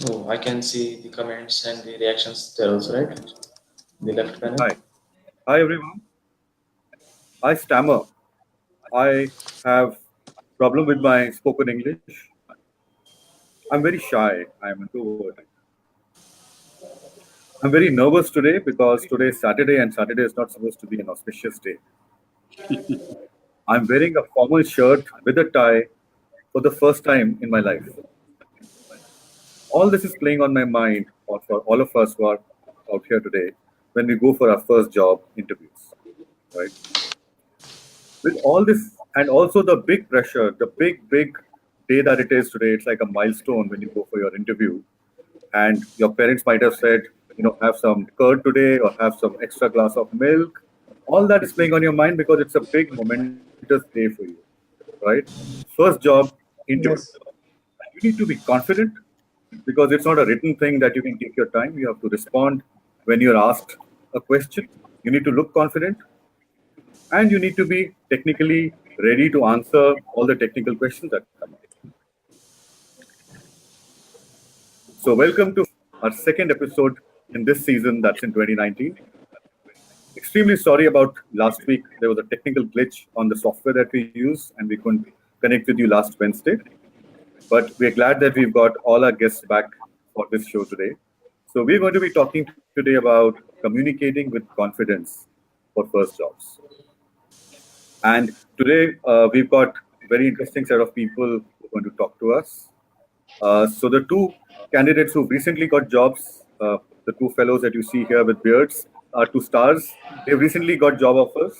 Oh, I can see the comments and the reactions there also, right? The left panel. Hi. Hi, everyone. I stammer. I have problem with my spoken English. I'm very shy. I'm introverted. I'm very nervous today because today is Saturday and Saturday is not supposed to be an auspicious day. I'm wearing a formal shirt with a tie for the first time in my life. All this is playing on my mind, or for all of us who are out here today, when we go for our first job interviews, right? With all this, and also the big pressure, the big day that it is today, it's like a milestone when you go for your interview. And your parents might have said, have some curd today or have some extra glass of milk. All that is playing on your mind because it's a big momentous day for you, right? First job interview. Yes. You need to be confident because it's not a written thing that you can take your time. You have to respond when you're asked a question. You need to look confident and you need to be technically ready to answer all the technical questions that come up. So, welcome to our second episode in this season that's in 2019. Extremely sorry about last week. There was a technical glitch on the software that we use and we couldn't connect with you last Wednesday. But we're glad that we've got all our guests back for this show today. So, we're going to be talking today about communicating with confidence for first jobs. And today we've got a very interesting set of people who are going to talk to us. So the two candidates who recently got jobs, the two fellows that you see here with beards, are two stars. They've recently got job offers.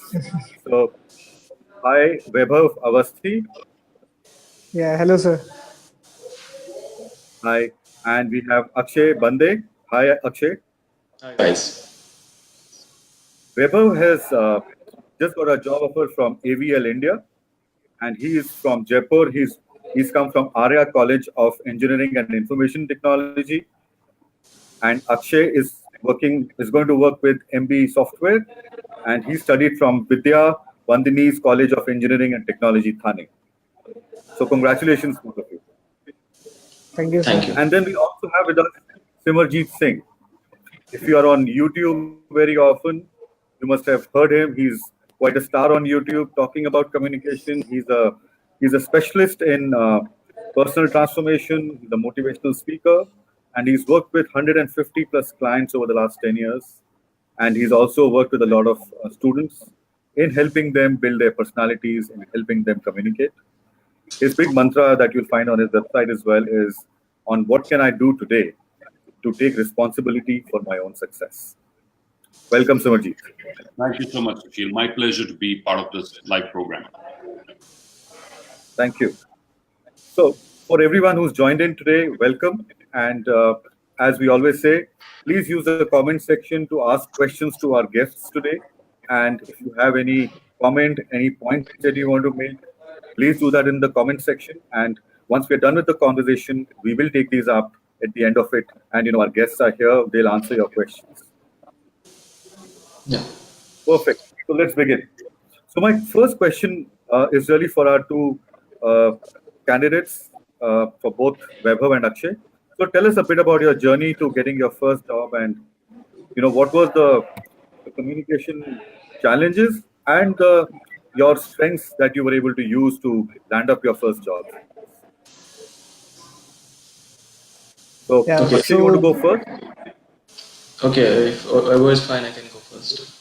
So hi, Vaibhav Avasthi. Yeah. Hello, sir. Hi. And we have Akshay Bande. Hi, Akshay. Hi guys. Vaibhav has just got a job offer from AVL India, and he is from Jaipur. He's come from Arya College of Engineering and Information Technology, and Akshay is going to work with MB Software, and he studied from Vidya Vandini's College of Engineering and Technology, Thane. So congratulations, both of you. Thank you, sir. Thank you. And then we also have with us Simerjeet Singh. If you are on YouTube very often, you must have heard him. He's quite a star on YouTube talking about communication. He's a specialist in personal transformation. He's a motivational speaker, and he's worked with 150 plus clients over the last 10 years. And he's also worked with a lot of students in helping them build their personalities and helping them communicate. His big mantra that you'll find on his website as well is on what can I do today to take responsibility for my own success. Welcome, Simerjeet. Thank you so much, Sushil. My pleasure to be part of this live program. Thank you. So, for everyone who's joined in today, welcome. And as we always say, please use the comment section to ask questions to our guests today. And if you have any comment, any points that you want to make, please do that in the comment section. And once we're done with the conversation, we will take these up at the end of it. And our guests are here; they'll answer your questions. Yeah. Perfect. So let's begin. So my first question is really for our two candidates, for both Vaibhav and Akshay. So tell us a bit about your journey to getting your first job, and what was the communication challenges and your strengths that you were able to use to land up your first job. So Yeah. Okay. Akshay, you want to go first? Okay, if I was fine, I can go first.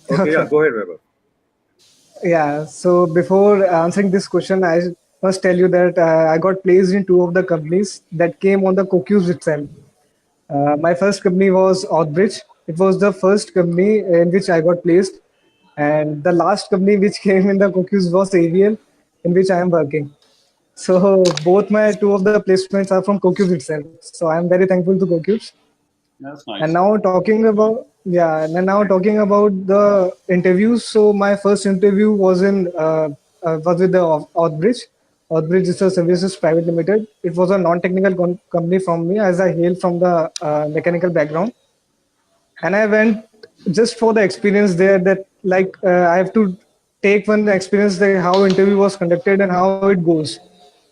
Okay, yeah, Okay. go ahead, Vaibhav. Yeah. So before answering this question, I must tell you that I got placed in two of the companies that came on the CoQs itself. My first company was Outbridge. It was the first company in which I got placed, and the last company which came in the CoQs was AVL, in which I am working. So both my two of the placements are from CoQs itself. So I am very thankful to CoQs. That's And nice. now talking about the interviews. So my first interview was with the Outbridge. Outbridge is a services private limited. It was a non-technical company from me as I hail from the mechanical background, and I went just for the experience there. That I have to take one experience, like how interview was conducted and how it goes.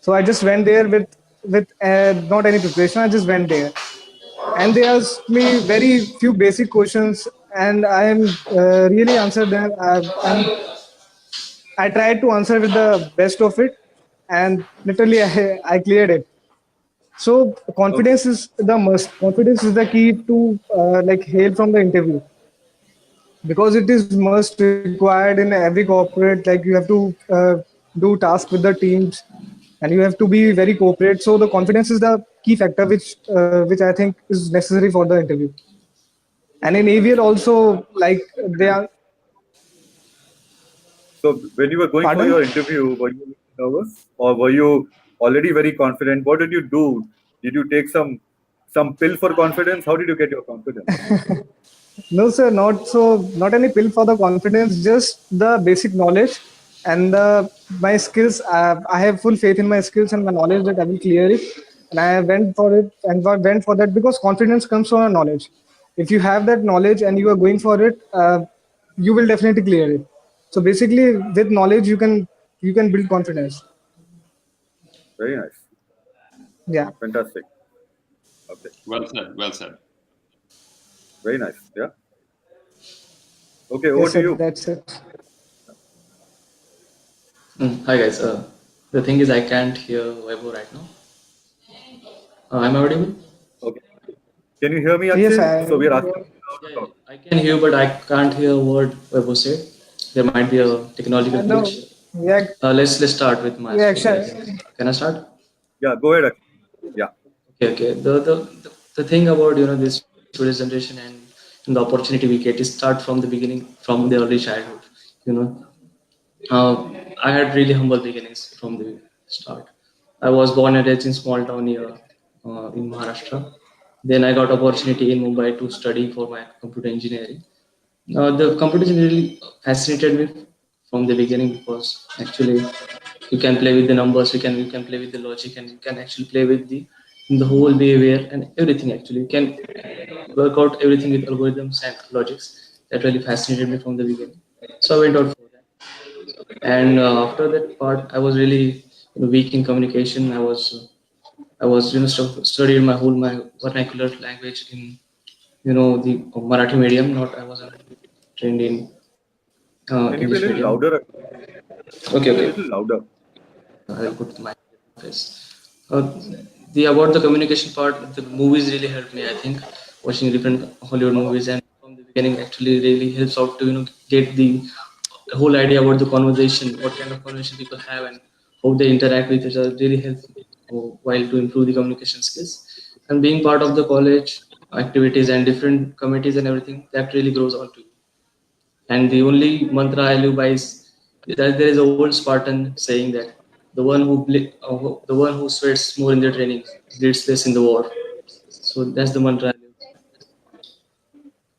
So I just went there with with not any preparation. I just went there, and they asked me very few basic questions, and I am really answered them. I tried to answer with the best of it, and literally I cleared it. So Okay. confidence is the must. Confidence is the key to like hail from the interview, because it is must required in every corporate. Like you have to do tasks with the teams, and you have to be very corporate. So the confidence is the key factor, which I think is necessary for the interview. And in AVL also, like they are. So when you were going for Pardon? your interview, were you nervous or were you already very confident? What did you do? Did you take some pill for confidence? How did you get your confidence? No, sir, not so. Not any pill for the confidence. Just the basic knowledge and my skills. I have full faith in my skills and my knowledge that I will clear it. And I went for it and went for that because confidence comes from knowledge. If you have that knowledge and you are going for it, you will definitely clear it. So basically, with knowledge, you can build confidence. Very nice. Yeah. Fantastic. Okay. Well said. Well said. Very nice. Yeah. Okay, over Yes, to sir. you. That's it. Hi guys. The thing is, I can't hear Vaibhav right now. Am I audible? Okay. Can you hear me, Yes, Akshay? So I. we are asking Yeah, you yeah, to talk. I can hear, but I can't hear a word Vaibhav said. There might be a technological glitch. No. Yeah. Let's start with my Yeah. story. I think. Actually, Can I start? Yeah, go ahead, Akshay. Yeah. Okay, okay. The thing about this today's generation and the opportunity we get is start from the beginning, from the early childhood. You know, I had really humble beginnings from the start. I was born and raised in small town here in Maharashtra. Then I got opportunity in Mumbai to study for my computer engineering. The computer engineering really fascinated me from the beginning because actually you can play with the numbers, you can play with the logic, and you can actually play with the whole behavior and everything. Actually, you can work out everything with algorithms and logics. That really fascinated me from the beginning. So I went out for that. And after that part, I was really weak in communication. I was studied my vernacular language in the Marathi medium. Not I wasn't trained in Can you be a English little medium. louder? Can Okay, you be a okay. little louder? I'll put my face. The about the communication part, the movies really helped me. I think watching different Hollywood movies and from the beginning actually really helps out to get the whole idea about the conversation, what kind of conversation people have, and how they interact with each other. Really helps while to improve the communication skills. And being part of the college activities and different committees and everything, that really grows on to you. And the only mantra I live by is that there is a old Spartan saying that the one who sweats more in the training bleeds less in the war. So that's the mantra I live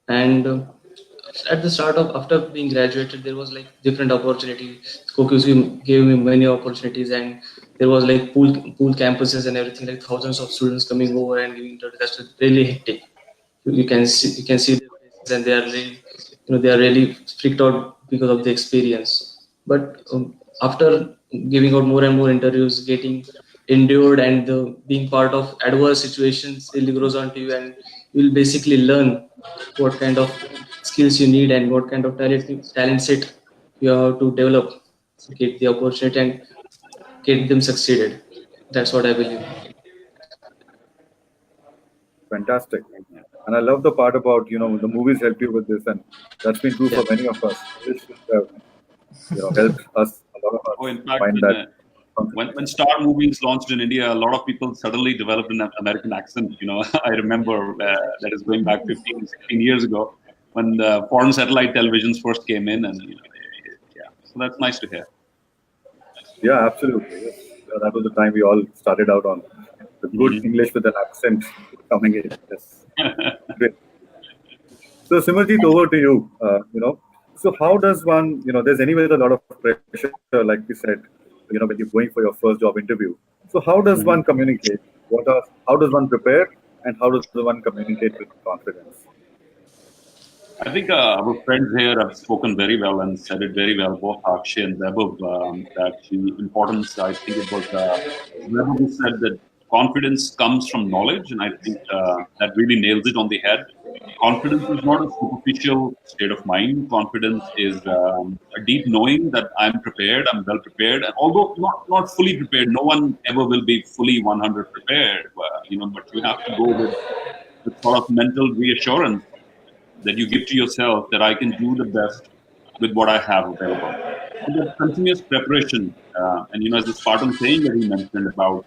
by. And at the start of after being graduated, there was like different opportunity. Kokus gave me many opportunities, and there was like pool campuses and everything, like thousands of students coming over and giving interviews. That's really hectic. You can see their faces, and they are really freaked out because of the experience. But after giving out more and more interviews, getting endured, and being part of adverse situations really grows onto you, and you'll basically learn what kind of skills you need and what kind of talent set you have to develop to get the opportunity and get them succeeded. That's what I believe. Fantastic. And I love the part about, the movies help you with this, and that's been true Yeah. for many of us. This should have, helped us, a lot of Oh, us, in fact, find that confidence. when Star movies launched in India, a lot of people suddenly developed an American accent. I remember that is going back 15, 16 years ago when the foreign satellite televisions first came in, and yeah, so that's nice to hear. Yeah, absolutely. Yes. That was the time we all started out on the good Mhm. English with an accent coming in. Yes. Great. So, Simerjeet, over to you. So how does one, there's anyways a lot of pressure, like we said, when you're going for your first job interview. So how does one Mhm. communicate? How does one prepare, and how does one communicate with confidence? I think our friends here have spoken very well and said it very well, both Akshay and Vaibhav, that the importance, I think it was Vaibhav who said that confidence comes from knowledge, and I think that really nails it on the head. Confidence is not a superficial state of mind. Confidence is a deep knowing that I'm prepared, I'm well prepared. And although not fully prepared, no one ever will be fully 100 prepared. But you have to go with sort of mental reassurance that you give to yourself that I can do the best with what I have available. So that continuous preparation, and as the Spartan saying that he mentioned about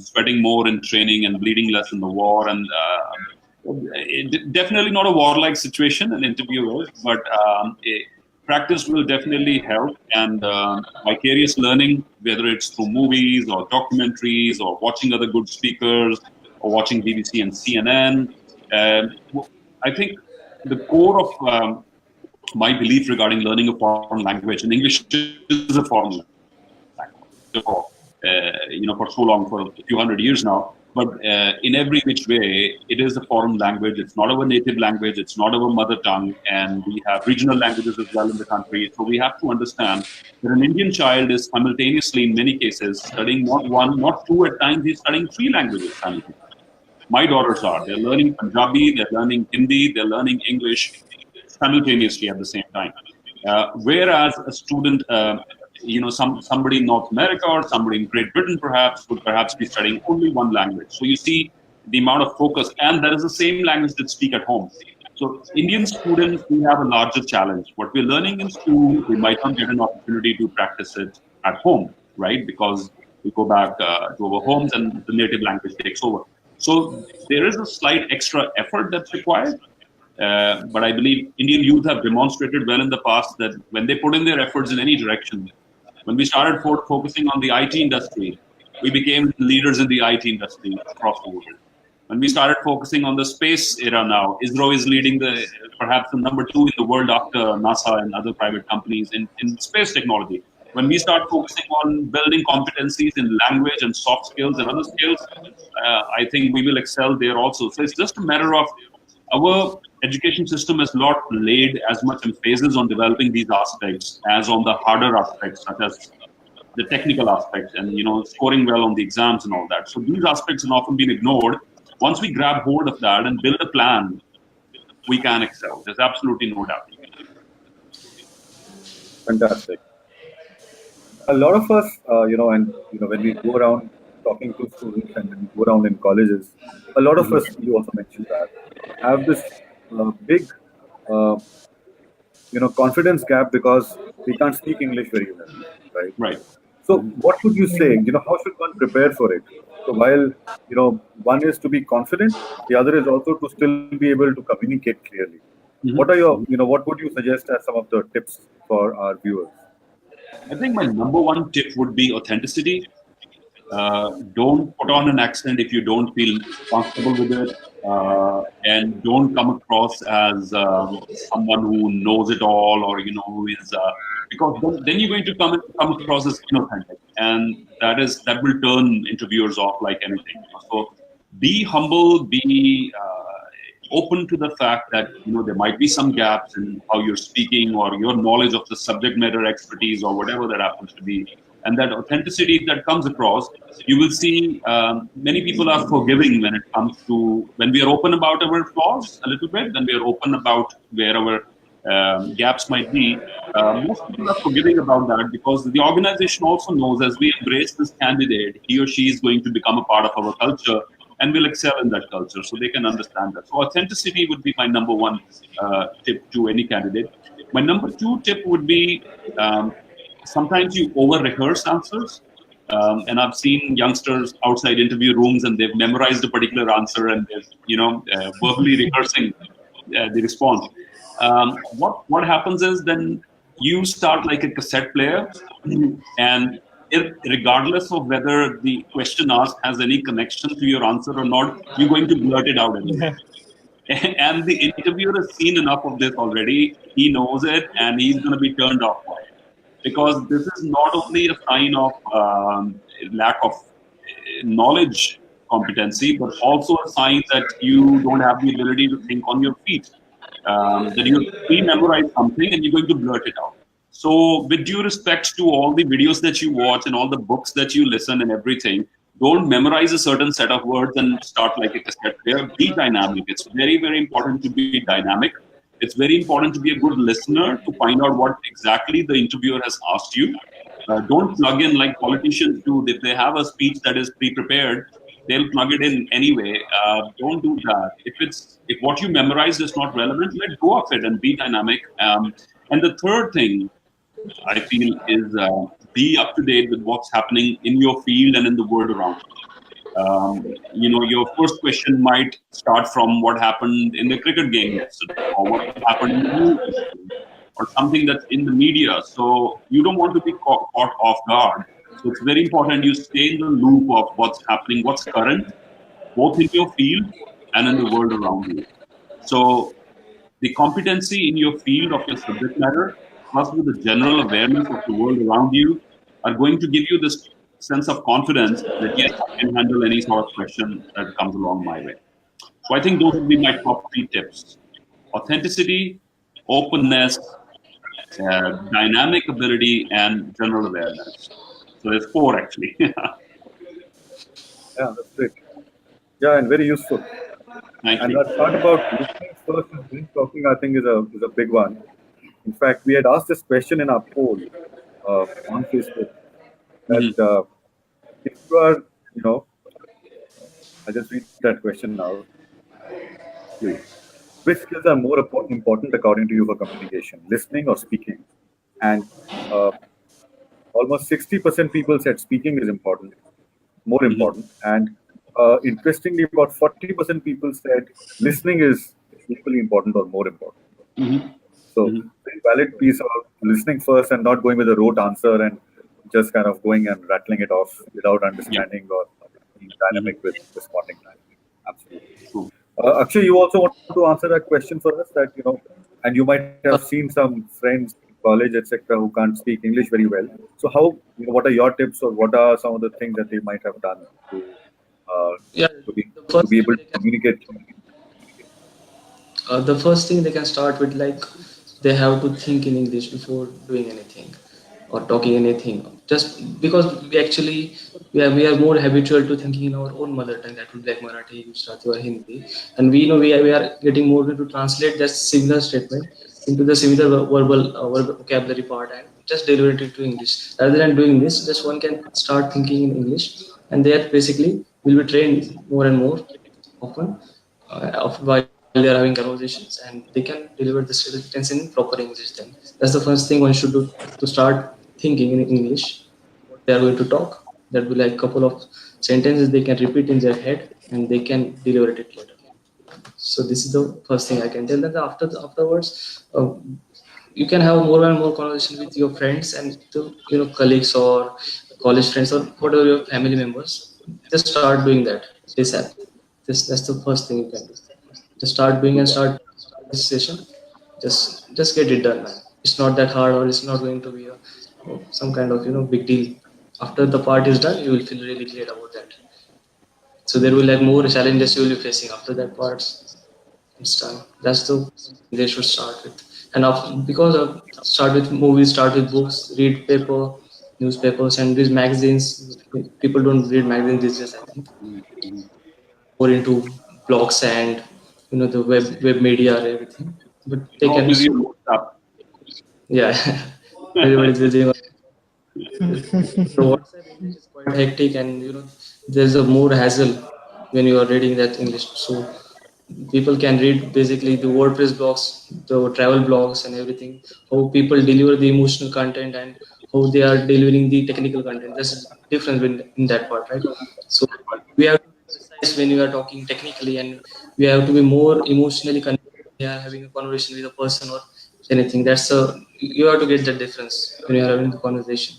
sweating more in training and bleeding less in the war, and definitely not a warlike situation, an interview is, but practice will definitely help, and vicarious learning, whether it's through movies or documentaries or watching other good speakers or watching BBC and CNN. I think the core of my belief regarding learning a foreign language, and English is a foreign language, for so long, for a few hundred years now. But in every which way, it is a foreign language. It's not our native language. It's not our mother tongue. And we have regional languages as well in the country. So we have to understand that an Indian child is simultaneously, in many cases, studying not one, not two at times. He's studying three languages simultaneously. My daughters are. They're learning Punjabi, they're learning Hindi, they're learning English simultaneously at the same time. Whereas a student, somebody in North America or somebody in Great Britain perhaps would perhaps be studying only one language. So you see the amount of focus, and that is the same language that speak at home. So Indian students, we have a larger challenge. What we're learning in school, we might not get an opportunity to practice it at home, right? Because we go back to our homes and the native language takes over. So there is a slight extra effort that's required. But I believe Indian youth have demonstrated well in the past that when they put in their efforts in any direction, when we started focusing on the IT industry, we became leaders in the IT industry across the world. When we started focusing on the space era now, ISRO is leading perhaps the number 2 in the world after NASA and other private companies in space technology. When we start focusing on building competencies in language and soft skills and other skills, I think we will excel there also. So it's just a matter of our education system has not laid as much emphasis on developing these aspects as on the harder aspects, such as the technical aspects and scoring well on the exams and all that. So these aspects have often been ignored. Once we grab hold of that and build a plan, we can excel. There's absolutely no doubt. Fantastic. A lot of us, when we go around talking to students and when we go around in colleges, a lot of us, you also mentioned that, have this big, confidence gap because we can't speak English very well, right? Right. So, what would you say? How should one prepare for it? So, while one is to be confident, the other is also to still be able to communicate clearly. Mm-hmm. What are your, what would you suggest as some of the tips for our viewers? I think my number one tip would be authenticity. Don't put on an accent if you don't feel comfortable with it, and don't come across as someone who knows it all, or who is because then you're going to come across as inauthentic, and that will turn interviewers off like anything. So be humble, be open to the fact that there might be some gaps in how you're speaking or your knowledge of the subject matter expertise or whatever that happens to be. And that authenticity that comes across, you will see many people are forgiving when it comes to, when we are open about our flaws a little bit, when we are open about where our gaps might be. Most people are forgiving about that because the organization also knows as we embrace this candidate, he or she is going to become a part of our culture and will excel in that culture, so they can understand that. So authenticity would be my number one tip to any candidate. My number two tip would be, sometimes you over-rehearse answers. And I've seen youngsters outside interview rooms and they've memorized a particular answer and they're verbally rehearsing the response. What happens is then you start like a cassette player, and regardless of whether the question asked has any connection to your answer or not, you're going to blurt it out anyway. And the interviewer has seen enough of this already. He knows it and he's going to be turned off by it. Because this is not only a sign of lack of knowledge competency, but also a sign that you don't have the ability to think on your feet. That you pre-memorize something and you're going to blurt it out. So with due respect to all the videos that you watch and all the books that you listen and everything, Don't memorize a certain set of words and start like a cassette player. Be dynamic. It's very, very important to be dynamic. It's very important to be a good listener to find out what exactly the interviewer has asked you. Don't plug in like politicians do. If they have a speech that is pre-prepared, they'll plug it in anyway. Don't do that. If what you memorized is not relevant, let go of it and be dynamic. And the third thing I feel is be up to date with what's happening in your field and in the world around you. Your first question might start from what happened in the cricket game yesterday, or what happened in the news yesterday, or something that's in the media. So you don't want to be caught off guard. So it's very important you stay in the loop of what's happening, what's current, both in your field and in the world around you. So the competency in your field of your subject matter, plus with the general awareness of the world around you, are going to give you this sense of confidence that yes, I can handle any sort of question that comes along my way. So I think those would be my top three tips: authenticity, openness, dynamic ability, and general awareness. So there's four actually. Yeah, that's great. Yeah, and very useful. Thank And you. that part about listening first and then talking, I think, is a big one. In fact, we had asked this question in our poll on Facebook that Mhm. if you are, you know, I just read that question now. Please. Which skills are more important according to you for communication, listening or speaking? And uh, almost 60% people said speaking is important, more Mhm. important. And interestingly, about 40% people said listening is equally important or more important. Mhm. So, Mhm. very valid piece about listening first and not going with a rote answer and just kind of going and rattling it off without Yeah. understanding or being Mhm. dynamic with responding to it. Absolutely. True. Akshay, you also want to answer that question for us that, and you might have seen some friends in college, etc., who can't speak English very well. So, what are your tips or what are some of the things that they might have done to, uh, Yeah, to be, the to first be thing able they to can communicate? the first thing they can start with, like, they have to think in English before doing anything or talking anything. Just because we are more habitual to thinking in our own mother tongue, that would be like Marathi, Gujarati, or Hindi, and we are getting more to translate that similar statement into the similar vocabulary part and just deliver it into English. Rather than doing this, just one can start thinking in English, and they are basically will be trained more and more often while they are having conversations, and they can deliver the sentence in proper English. Then that's the first thing one should do, to start thinking in English what they are going to talk. That will be like couple of sentences they can repeat in their head, and they can deliver it later. So this is the first thing I can tell. That afterwards, you can have more and more conversation with your friends and the colleagues or college friends or whatever your family members. Just start doing that this app. That's the first thing you can do. Just start doing and start this session. Just get it done, man. It's not that hard, or it's not going to be some kind of big deal. After the part is done, you will feel really clear about that. So there will like more challenges you will be facing after that parts. It's done. That's the one thing they should start with. And because of start with movies, start with books, read newspapers, and these magazines. People don't read magazines these days, I think. Mhm. They are more into blogs and the web media or everything. But they All can busy so on WhatsApp. yeah, everybody's busy. The WhatsApp English is quite hectic, and there's a more hassle when you are reading that English. So people can read basically the WordPress blogs, the travel blogs, and everything. How people deliver the emotional content and how they are delivering the technical content. There's difference in that part, right? So we have to be precise when we are talking technically, and we have to be more emotionally connected when we are having a conversation with a person or anything. You have to get that difference when you are having the conversation.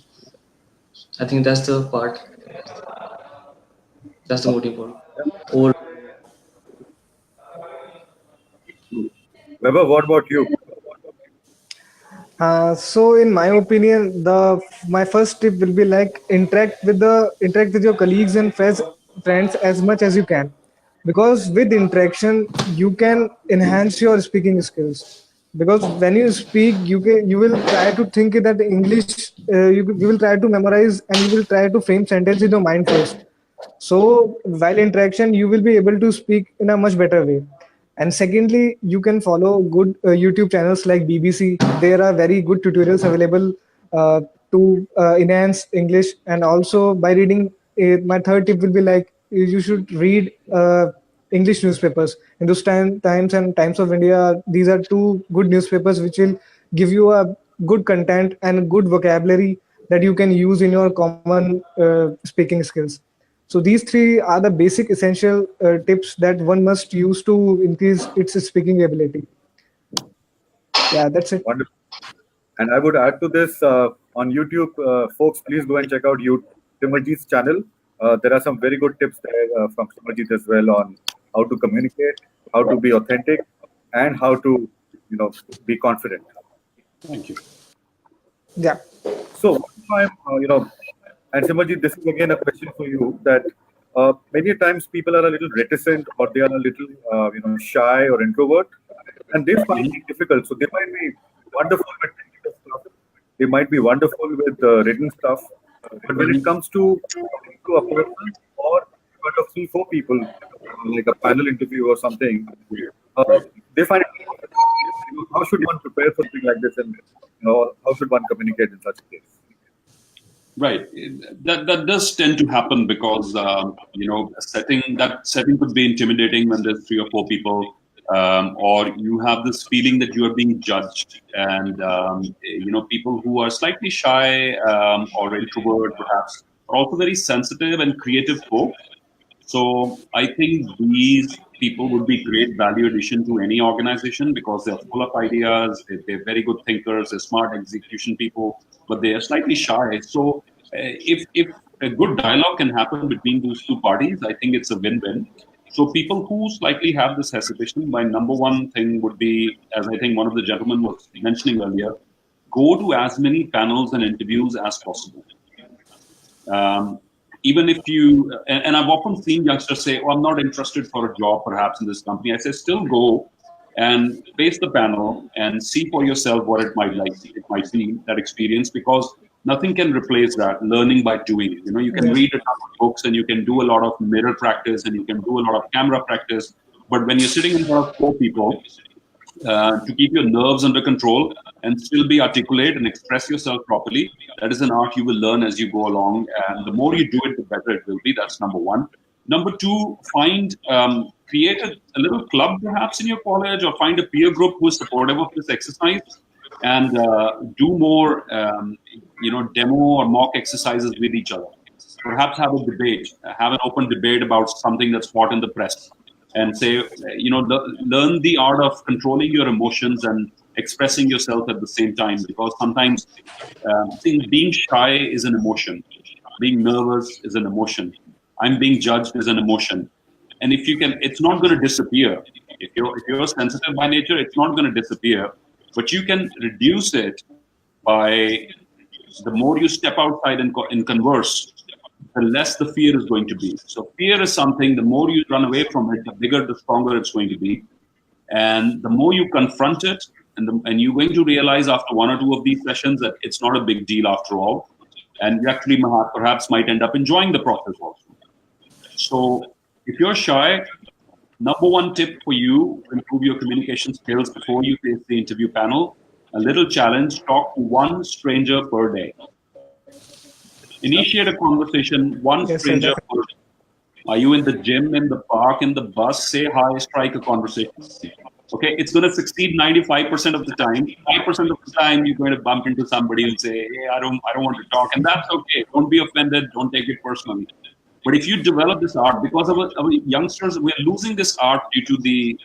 I think that's the part. That's the most important. Or Weber, what about you? So in my opinion, the my first tip will be like interact with your colleagues and friends as much as you can, because with interaction you can enhance your speaking skills. Because when you speak, you will try to think that English, you will try to memorize and you will try to frame sentence in your mind first. So while interaction, you will be able to speak in a much better way. And secondly, you can follow good YouTube channels like BBC. There are very good tutorials available to enhance English. And also by reading, my third tip will be like you should read English newspapers. Hindustan Times and Times of India. These are two good newspapers which will give you a good content and good vocabulary that you can use in your common speaking skills. So these three are the basic essential tips that one must use to increase its speaking ability. Yeah, that's it. Wonderful. And I would add to this on YouTube, folks, please go and check out Simerjeet's channel. There are some very good tips there from Simerjeet as well on how to communicate, how to be authentic, and how to, be confident. Thank you. Yeah. So, and Simerjeet, this is again a question for you that many times people are a little reticent or they are a little, shy or introvert, and they find it difficult. So they might be wonderful with technical stuff, they might be wonderful with written stuff, but when it comes to talking to a person or in front of three, four people, like a panel interview or something, they find it difficult. How should one prepare for something like this, and how should one communicate in such a case? Right. That does tend to happen because a setting could be intimidating when there's three or four people, or you have this feeling that you are being judged, and people who are slightly shy or introvert perhaps are also very sensitive and creative folk. So I think these people would be great value addition to any organization because they're full of ideas, they're very good thinkers, they're smart execution people, but they are slightly shy. So if a good dialogue can happen between those two parties, I think it's a win-win. So people who slightly have this hesitation, my number one thing would be, as I think one of the gentlemen was mentioning earlier, go to as many panels and interviews as possible. Even if you, and I've often seen youngsters say, oh, I'm not interested for a job perhaps in this company. I say, still go and face the panel and see for yourself what it might be, that experience, because nothing can replace that learning by doing. You can Yes. read a ton of books and you can do a lot of mirror practice and you can do a lot of camera practice. But when you're sitting in front of four people, to keep your nerves under control and still be articulate and express yourself properly. That is an art you will learn as you go along. And the more you do it, the better it will be. That's number one. Number two, create a little club perhaps in your college or find a peer group who is supportive of this exercise and do more, demo or mock exercises with each other. Perhaps have a debate, have an open debate about something that's hot in the press and say, learn the art of controlling your emotions and expressing yourself at the same time. Because sometimes being shy is an emotion, being nervous is an emotion, I'm being judged is an emotion, and if you can, it's not going to disappear. If you're sensitive by nature, it's not going to disappear, but you can reduce it by the more you step outside and converse, the less the fear is going to be. So fear is something, the more you run away from it, the bigger, the stronger it's going to be. And the more you confront it, and you're going to realize after one or two of these sessions that it's not a big deal after all. And you actually perhaps might end up enjoying the process also. So if you're shy, number one tip for you to improve your communication skills before you face the interview panel, a little challenge, talk to one stranger per day. Initiate a conversation, one Yes, sir. stranger per day. Are you in the gym, in the park, in the bus? Say hi, strike a conversation. Okay, it's going to succeed 95% of the time. 5% of the time, you're going to bump into somebody and say, "Hey, I don't want to talk," and that's okay. Don't be offended. Don't take it personally. But if you develop this art, because our youngsters, we're losing this art due to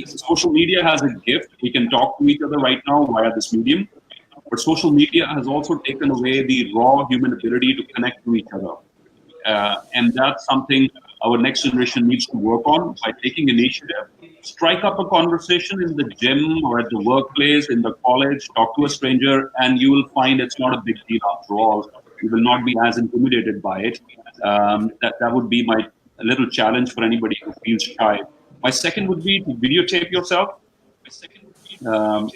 social media has a gift. We can talk to each other right now via this medium, but social media has also taken away the raw human ability to connect to each other. And that's something our next generation needs to work on by taking initiative. Strike up a conversation in the gym or at the workplace, in the college, talk to a stranger, and you will find it's not a big deal after all. You will not be as intimidated by it. That would be my little challenge for anybody who feels shy. My second would be to videotape yourself. Um,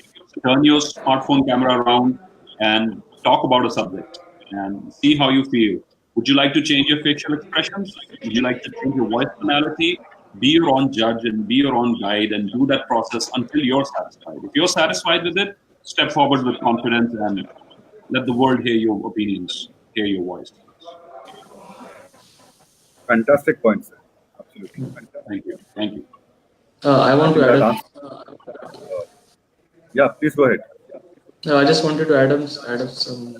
Turn your smartphone camera around and talk about a subject and see how you feel. Would you like to change your facial expressions? Would you like to change your voice tonality? Be your own judge and be your own guide and do that process until you're satisfied. If you're satisfied with it, step forward with confidence and let the world hear your opinions, hear your voice. Fantastic point, sir. Absolutely. Thank you. Thank you. I I want to think add that a answers. Yeah, please go ahead. I just wanted to add up some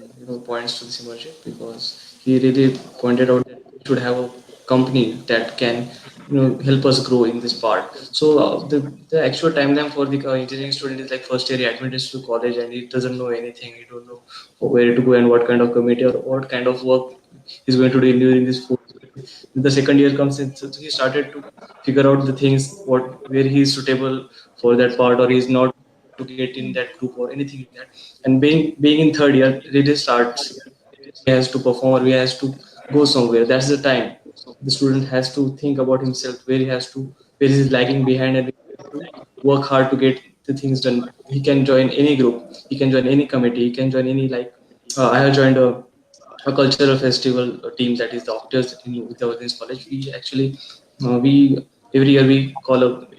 points to this emergent because he really pointed out that we should have a company that can help us grow in this part. So the actual timeline for the engineering student is like first year he admits to college and he doesn't know anything. He don't know where to go and what kind of committee or what kind of work he's going to do during this 4 year. The second year comes in, so he started to figure out the things where he is suitable for that part or he's not to get in that group or anything like that. And being in third year really starts he has to perform or he has to go somewhere. That's the time the student has to think about himself, where he is lagging behind, and to work hard to get the things done. He can join any group, he can join any committee, he can join any like I have joined a cultural festival team, that is the Octors with our this college. We actually we every year we call up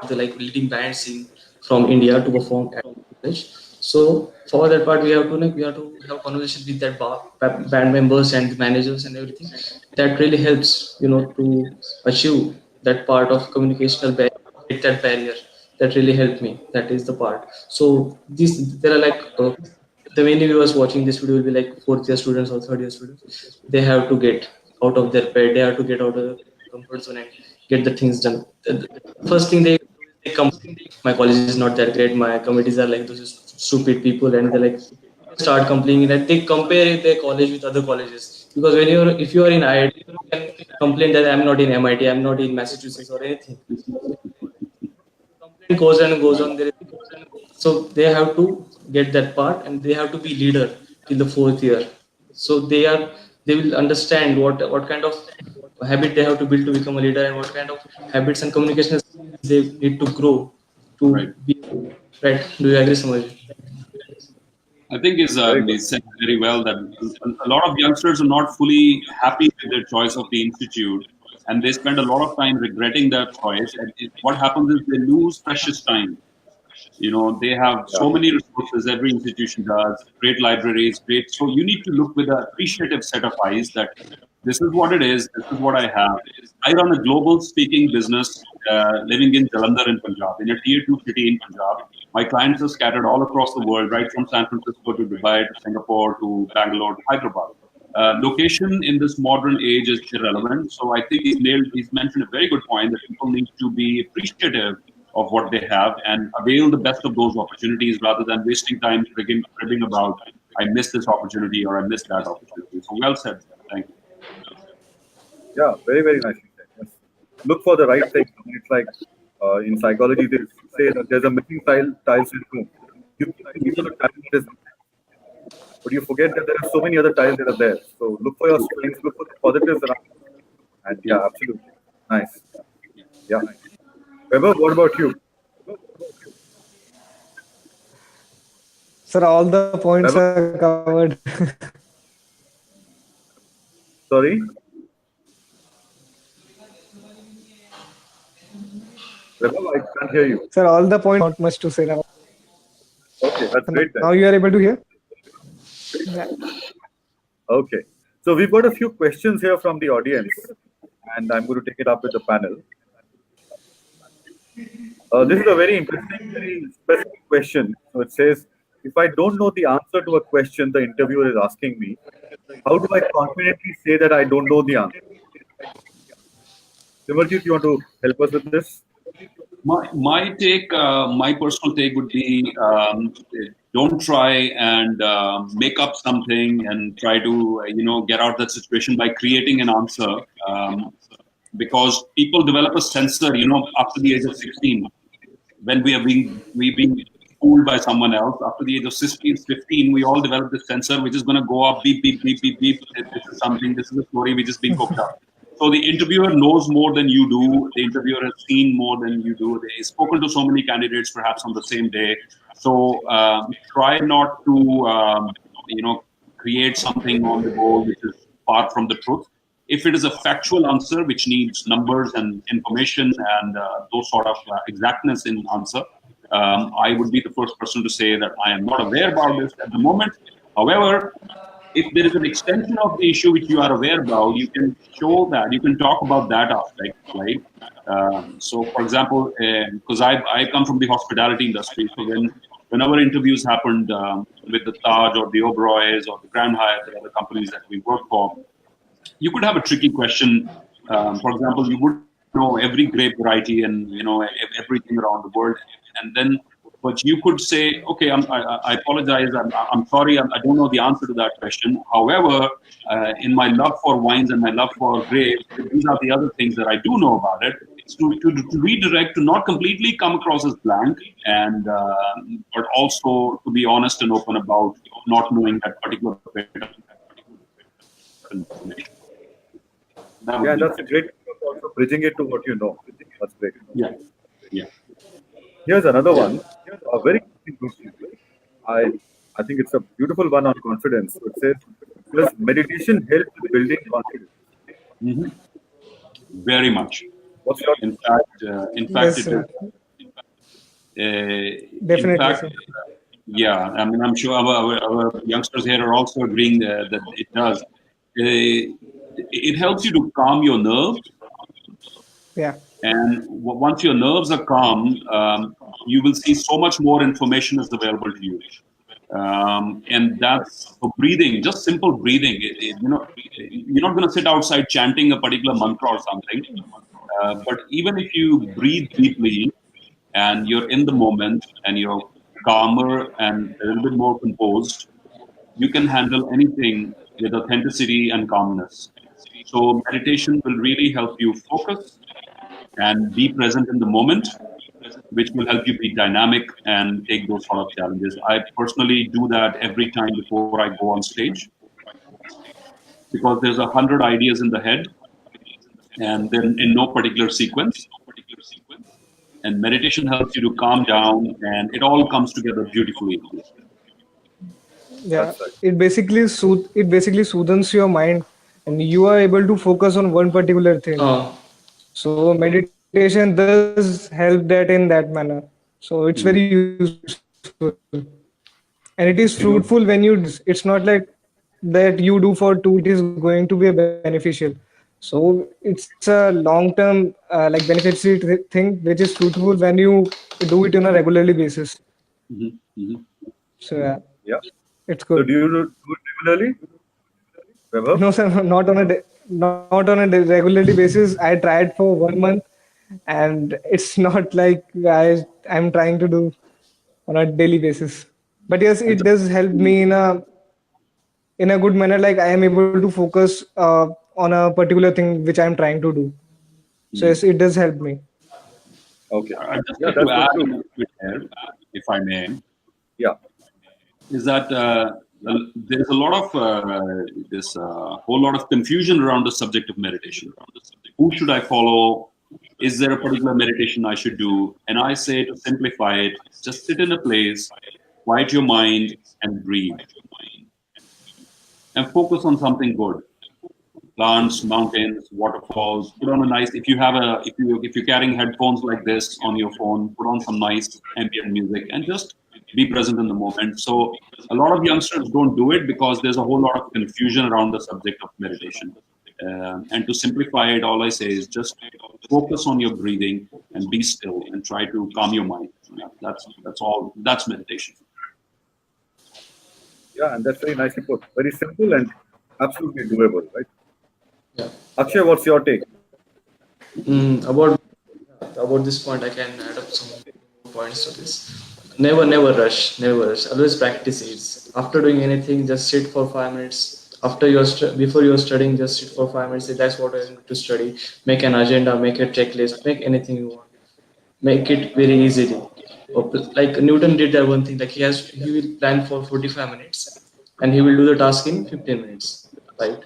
the like leading bands in from India to perform at college. So for that part, we have to have conversation with that band members and the managers and everything. That really helps to achieve that part of communicational barrier, break that barrier. That really helped me. That is the part. So this there are like the many viewers watching this video will be like fourth year students or third year students. They have to get out of their bed. They have to get out of the comfort zone and get the things done. The first thing they do is they come. My college is not that great. My committees are like those stupid people, and they like start complaining that they compare their college with other colleges. Because if you are in IIT, you can complain that I'm not in MIT, I'm not in Massachusetts or anything. Complaint goes and goes Right. on. So they have to get that part and they have to be leader till the fourth year. So they will understand what kind of habit they have to build to become a leader and what kind of habits and communication skills they need to grow to Right. be right. Do you agree, Samaj? I think Very good. is said very well that a lot of youngsters are not fully happy with their choice of the institute, and they spend a lot of time regretting their choice. And what happens is they lose precious time. They have Yeah. so many resources. Every institution does great libraries, great. So you need to look with an appreciative set of eyes that this is what it is. This is what I have. I run a global speaking business, living in Jalandhar in Punjab, in a tier 2 city in Punjab. My clients are scattered all across the world, right from San Francisco to Dubai to Singapore to Bangalore to Hyderabad. Location in this modern age is irrelevant. So I think he's mentioned a very good point that people need to be appreciative of what they have and avail the best of those opportunities rather than wasting time cribbing about, I missed this opportunity or I missed that opportunity. So well said. Thank you. Yeah, very, very nicely said. Yes. Look for the right thing. I mean, it's like in psychology, they say that there's a missing tile syndrome. You keep looking for the tile that is, but you forget that there are so many other tiles that are there. So look for your strengths, look for the positives around. And Yeah. yeah, absolutely. Nice. Yeah. Weber, what about you? Sir, all the points Weber, are covered. sorry? Weber, I can't hear you. Sir, all the points, not much to say now. Okay, that's great then. Now you are able to hear? Yeah. Okay. So we've got a few questions here from the audience, and I'm going to take it up with the panel. This is a very interesting, very specific question. So it says, if I don't know the answer to a question the interviewer is asking me, how do I confidently say that I don't know the answer? Simerjeet, you want to help us with this? My personal take would be don't try and make up something and try to get out of that situation by creating an answer, because people develop a sensor after the age of 16 when we being fooled by someone else. After the age of 16, 15, we all develop this sensor which is going to go up, beep, beep, beep, beep, beep. This is something, this is a story which is being cooked up. So the interviewer knows more than you do. The interviewer has seen more than you do. They've spoken to so many candidates perhaps on the same day. So try not to, create something on the go which is far from the truth. If it is a factual answer which needs numbers and information and those sort of exactness in answer, I would be the first person to say that I am not aware about this at the moment. However, if there is an extension of the issue which you are aware about, you can show that, you can talk about that aspect, right? So, for example, because I come from the hospitality industry, so whenever interviews happened with the Taj or the Oberoi's or the Grand Hyatt, the other companies that we work for, you could have a tricky question. For example, you wouldn't know every grape variety and everything around the world, and then but you could say, okay, I apologize, I'm sorry, I don't know the answer to that question. However, in my love for wines and my love for grapes, these are the other things that I do know about it. It's to redirect, to not completely come across as blank, and but also to be honest and open about not knowing that particular bit of information. That would Yeah, be that's a great way of also bridging it to what you know. That's great. yeah, yeah. Here's another Yeah. one, a very good. I I think it's a beautiful one on confidence. It says, "Does meditation help with building confidence?" Hmm. Very much. What's your In fact, Yes, it is. In definitely, fact, sir. yeah. I mean, I'm sure our youngsters here are also agreeing that it does. It helps you to calm your nerves, Yeah, and once your nerves are calm, you will see so much more information is available to you. And that's for breathing, just simple breathing. You're not going to sit outside chanting a particular mantra or something. But even if you breathe deeply and you're in the moment and you're calmer and a little bit more composed, you can handle anything with authenticity and calmness. So meditation will really help you focus and be present in the moment, which will help you be dynamic and take those sort of challenges. I personally do that every time before I go on stage because there's 100 ideas in the head and then in no particular sequence. And meditation helps you to calm down and it all comes together beautifully. yeah. that's right. It basically soothes your mind, and you are able to focus on one particular thing. Uh, So meditation does help that in that manner. So it's very useful, and it is fruitful when it's not like that you do for 2 days it is going to be beneficial. So it's a long-term like beneficiary thing which is fruitful when you do it on a regularly basis. Mhm, mhm. So yeah, Yeah. it's good. So do you do it regularly, No, Vaibhav? sir, not on a regularly basis. I tried for 1 month, and it's not like I'm trying to do on a daily basis. But yes, And it does help me in a good manner. Like I am able to focus on a particular thing which I'm trying to do. So mhm. yes, it does help me. Okay. I'd just Yeah, like to that's so add a true. little bit here, if I may, Yeah. is that there's a lot of this whole lot of confusion around the subject of meditation. Who should I follow? Is there a particular meditation I should do? And I say to simplify it, just sit in a place, quiet your mind, and breathe, and focus on something good. Plants, mountains, waterfalls. Put on a nice. If you're carrying headphones like this on your phone, put on some nice ambient music and just be present in the moment. So a lot of youngsters don't do it because there's a whole lot of confusion around the subject of meditation. And to simplify it, all I say is just focus on your breathing and be still and try to calm your mind. Yeah, that's all. That's meditation. Yeah, and that's very nicely put. Very simple and absolutely doable, right? yeah. Akshay, what's your take? About this point, I can add up some more points to this. Never rush. Never rush. Always practice it. After doing anything, just sit for 5 minutes. Before you're studying, just sit for 5 minutes. Say, that's what I'm going to study. Make an agenda. Make a checklist. Make anything you want. Make it very easily. Like Newton did that one thing. Like he will plan for 45 minutes, and he will do the task in 15 minutes. Right?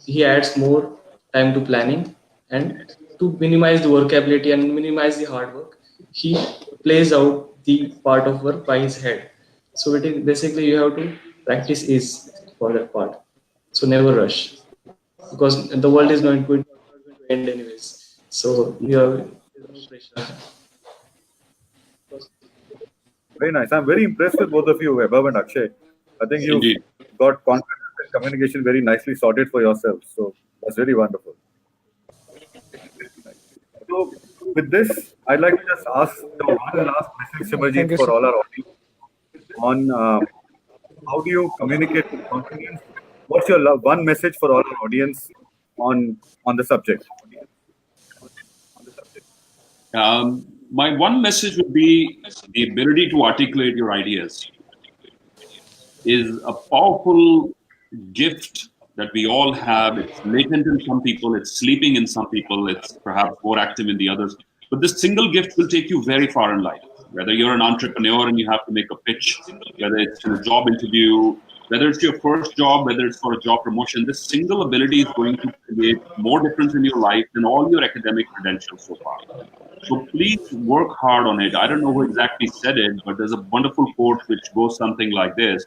He adds more time to planning, and to minimize the workability and minimize the hard work, he plays out the part of work by his head. So it is basically you have to practice is for that part. So never rush. because the world is not going to end anyways. So there's no pressure. Very nice. I'm very impressed with both of you, Vaibhav and Akshay. I think you've Indeed. got confidence and communication very nicely sorted for yourselves. So that's really wonderful. So with this, I'd like to just ask the one last message, Thank Simerjeet, you for so all our audience on how do you communicate with confidence? What's your one message for all our audience on the subject? My one message would be the ability to articulate your ideas is a powerful gift that we all have. It's latent in some people, it's sleeping in some people, it's perhaps more active in the others. But this single gift will take you very far in life. Whether you're an entrepreneur and you have to make a pitch, whether it's in a job interview, whether it's your first job, whether it's for a job promotion, this single ability is going to create more difference in your life than all your academic credentials so far. So please work hard on it. I don't know who exactly said it, but there's a wonderful quote which goes something like this: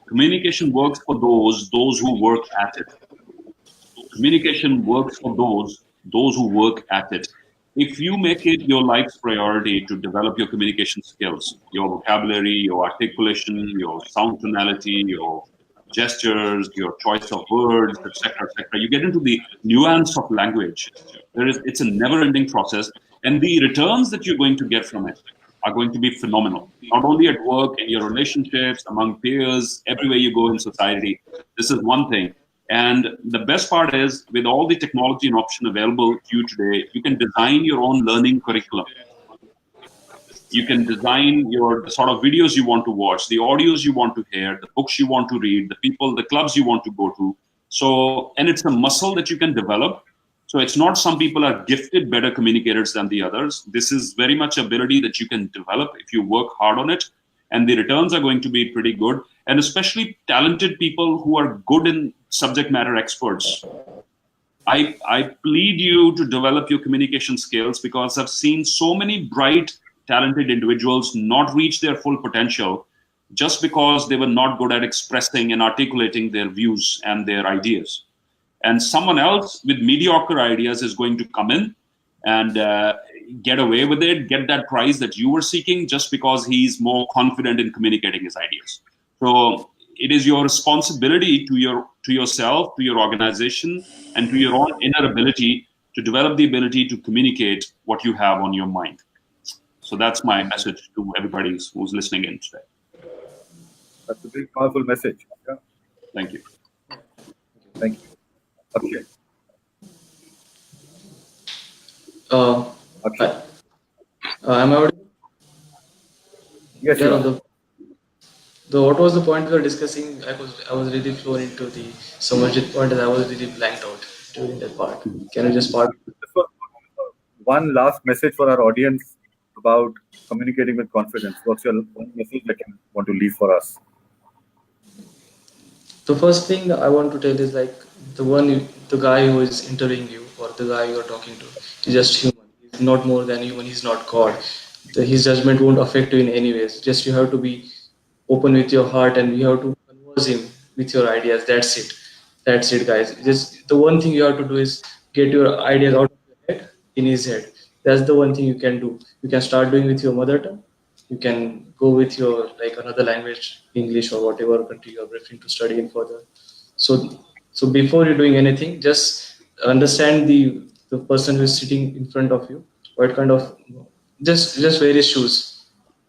communication works for those who work at it. Communication works for those who work at it. If you make it your life's priority to develop your communication skills, your vocabulary, your articulation, your sound tonality, your gestures, your choice of words, etc., etc., you get into the nuance of language. It's a never-ending process, and the returns that you're going to get from it are going to be phenomenal. Not only at work, in your relationships, among peers, everywhere you go in society. This is one thing. And the best part is, with all the technology and option available to you today, you can design your own learning curriculum. You can design the sort of videos you want to watch, the audios you want to hear, the books you want to read, the clubs you want to go to. So, and it's a muscle that you can develop. So it's not some people are gifted better communicators than the others. This is very much ability that you can develop if you work hard on it, and the returns are going to be pretty good. And especially talented people who are good in subject matter experts. I plead you to develop your communication skills, because I've seen so many bright, talented individuals not reach their full potential just because they were not good at expressing and articulating their views and their ideas. And someone else with mediocre ideas is going to come in and get away with it, get that prize that you were seeking, just because he's more confident in communicating his ideas. So it is your responsibility to yourself, to your organization, and to your own inner ability to develop the ability to communicate what you have on your mind. So that's my message to everybody who's listening in today. That's a very powerful message. Yeah. Thank you. Thank you. Okay. Okay. Am I audible? Yes, Yeah, you no, are. what was the point we were discussing? I was really flown into the Simerjeet point, and I was really blanked out during that part. Can you just part? This was one last message for our audience about communicating with confidence. What's your one message that you want to leave for us? The first thing I want to tell is like the guy who is interviewing you, or the guy you are talking to, is just human. He's not more than human. He's not God. His judgment won't affect you in any ways. Just you have to be open with your heart, and you have to converse him with your ideas. That's it. That's it, guys. Just the one thing you have to do is get your ideas out of your head in his head. That's the one thing you can do. You can start doing with your mother tongue. You can go with your like another language, English or whatever country you're preferring to study in further. So before you're doing anything, just understand the person who is sitting in front of you. What kind of just wear his shoes.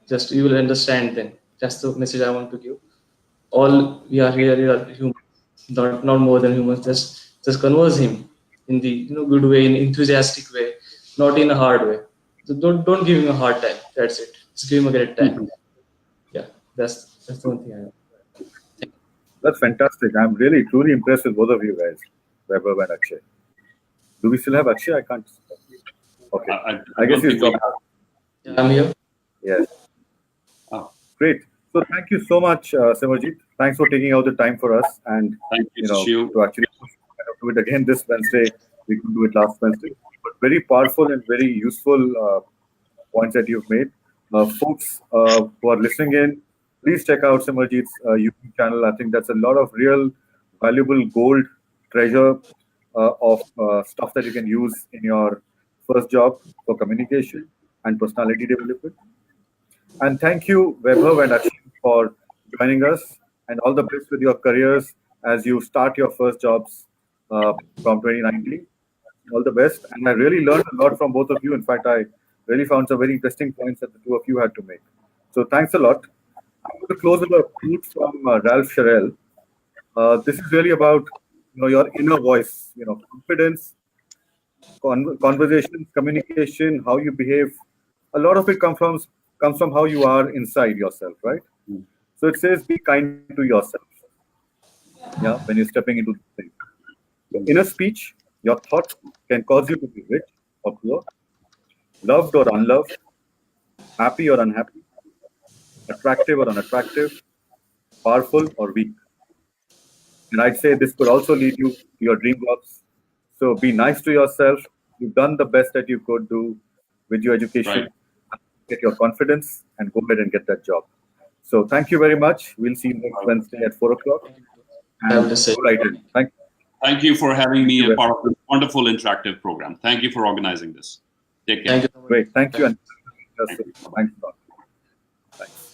Just you will understand then. That's the message I want to give. All we are here are humans, not more than humans. Just converse him in the good way, in enthusiastic way, not in a hard way. So don't give him a hard time. That's it. Just give him a great time. Yeah, that's the one thing I know. That's fantastic. I'm really truly impressed with both of you guys, Vaibhav and Akshay. Do we still have Akshay? I can't. Okay. I guess don't he's think we dropped. Yeah, I'm here. Yes. Oh, Great. So thank you so much, Simerjeet. Thanks for taking out the time for us, and thank you, Shiv. to actually do it again this Wednesday. We couldn't do it last Wednesday, but very powerful and very useful points that you've made. Folks who are listening in, please check out Simerjeet's YouTube channel. I think that's a lot of real valuable gold treasure of stuff that you can use in your first job for communication and personality development. And thank you, Vaibhav and Ashim, for joining us. And all the best with your careers as you start your first jobs from 2019. All the best. And I really learned a lot from both of you. In fact, I really found some very interesting points that the two of you had to make. So thanks a lot. I'm going to close with a quote from Ralph Sherrill. This is really about your inner voice, confidence, conversations, communication, how you behave. A lot of it comes from how you are inside yourself, right? So it says, be kind to yourself. Yeah, when you're stepping into the thing. Your inner speech, your thoughts can cause you to be rich or poor, loved or unloved, happy or unhappy, attractive or unattractive, powerful or weak. And I'd say this could also lead you to your dream jobs. So be nice to yourself. You've done the best that you could do with your education. Right. Get your confidence and go ahead and get that job. So thank you very much. We'll see you next Wednesday at 4 o'clock. And Fabulous go right in. Thank you for having me you a part of this wonderful interactive program. Thank you for organizing this. Take care. Thank you so much. Great. Thank you. And thanks a lot. Thanks.